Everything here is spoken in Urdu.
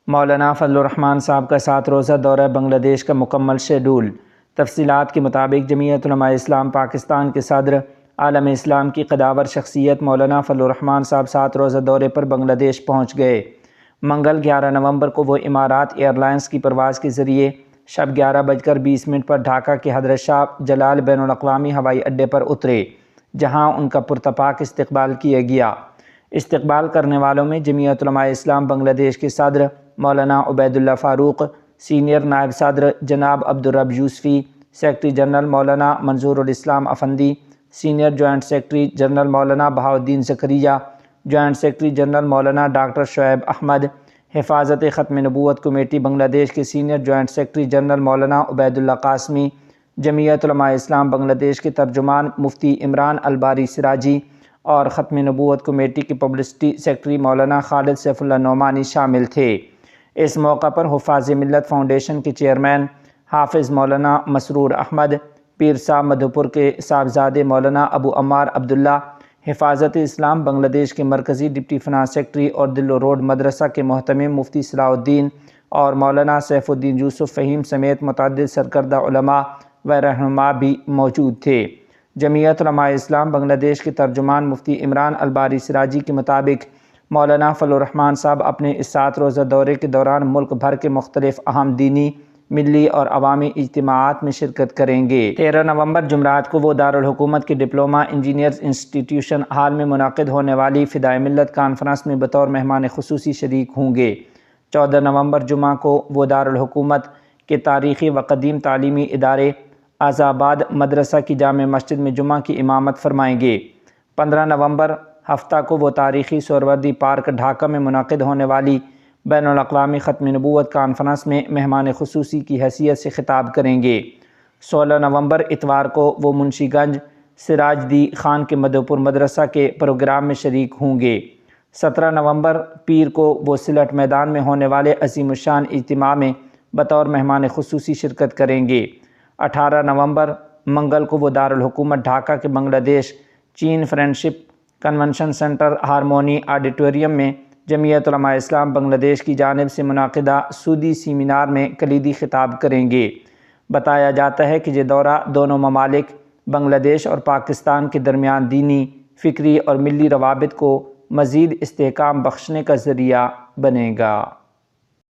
مولانا فضل الرحمان صاحب کا 7 روزہ دورہ بنگلہ دیش کا مکمل شیڈول۔ تفصیلات کے مطابق جمعیت علماء اسلام پاکستان کے صدر، عالم اسلام کی قداور شخصیت مولانا فضل الرحمان صاحب 7 روزہ دورے پر بنگلہ دیش پہنچ گئے۔ منگل 11 نومبر کو وہ امارات ایئر لائنز کی پرواز کے ذریعے شب 11:20 پر ڈھاکہ کے حضرت شاہ جلال بین الاقوامی ہوائی اڈے پر اترے، جہاں ان کا پرتپاک استقبال کیا گیا۔ استقبال کرنے والوں میں جمعیت علماء اسلام بنگلہ دیش کے صدر مولانا عبید اللہ فاروق، سینئر نائب صدر جناب عبدالرب یوسفی، سیکرٹری جنرل مولانا منظور الاسلام افندی، سینئر جوائنٹ سیکرٹری جنرل مولانا بہاؤالدین زکریہ، جوائنٹ سیکرٹری جنرل مولانا ڈاکٹر شعیب احمد، حفاظت ختم نبوت کمیٹی بنگلہ دیش کے سینئر جوائنٹ سیکرٹری جنرل مولانا عبید اللہ قاسمی، جمعیت علماء اسلام بنگلہ دیش کے ترجمان مفتی عمران الباری سراجی اور ختم نبوت کمیٹی کے پبلسٹی سیکرٹری مولانا خالد سیف اللہ نعمانی شامل تھے۔ اس موقع پر حفاظ ملت فاؤنڈیشن کے چیئرمین حافظ مولانا مسرور احمد، پیر صاحب مدھوپور کے صاحبزادے مولانا ابو عمار عبداللہ، حفاظت اسلام بنگلہ دیش کے مرکزی ڈپٹی فنانس سیکرٹری اور دلو روڈ مدرسہ کے محتمم مفتی صلاح الدین اور مولانا سیف الدین یوسف فہیم سمیت متعدد سرکردہ علماء و رہنما بھی موجود تھے۔ جمعیت علماء اسلام بنگلہ دیش کے ترجمان مفتی عمران الباری سراجی کے مطابق مولانا فضل الرحمان صاحب اپنے اس 7 روزہ دورے کے دوران ملک بھر کے مختلف اہم دینی، ملی اور عوامی اجتماعات میں شرکت کریں گے۔ 13 نومبر جمعرات کو وہ دارالحکومت کے ڈپلومہ انجینئرز انسٹی ٹیوشن ہال میں منعقد ہونے والی فدائے ملت کانفرنس میں بطور مہمان خصوصی شریک ہوں گے۔ 14 نومبر جمعہ کو وہ دارالحکومت کے تاریخی و قدیم تعلیمی ادارے آذاباد مدرسہ کی جامع مسجد میں جمعہ کی امامت فرمائیں گے۔ 15 نومبر ہفتہ کو وہ تاریخی سہروردی پارک ڈھاکہ میں منعقد ہونے والی بین الاقوامی ختم نبوت کانفرنس میں مہمان خصوصی کی حیثیت سے خطاب کریں گے۔ 16 نومبر اتوار کو وہ منشی گنج سراج دی خان کے مدھوپور مدرسہ کے پروگرام میں شریک ہوں گے۔ 17 نومبر پیر کو وہ سلٹ میدان میں ہونے والے عظیم الشان اجتماع میں بطور مہمان خصوصی شرکت کریں گے۔ 18 نومبر منگل کو وہ دارالحکومت ڈھاکہ کے Bangladesh China friendship convention centre harmony auditorium میں جمعیت علماء اسلام بنگلہ دیش کی جانب سے منعقدہ سودی سیمینار میں کلیدی خطاب کریں گے۔ بتایا جاتا ہے کہ یہ دورہ دونوں ممالک بنگلہ دیش اور پاکستان کے درمیان دینی، فکری اور ملی روابط کو مزید استحکام بخشنے کا ذریعہ بنے گا۔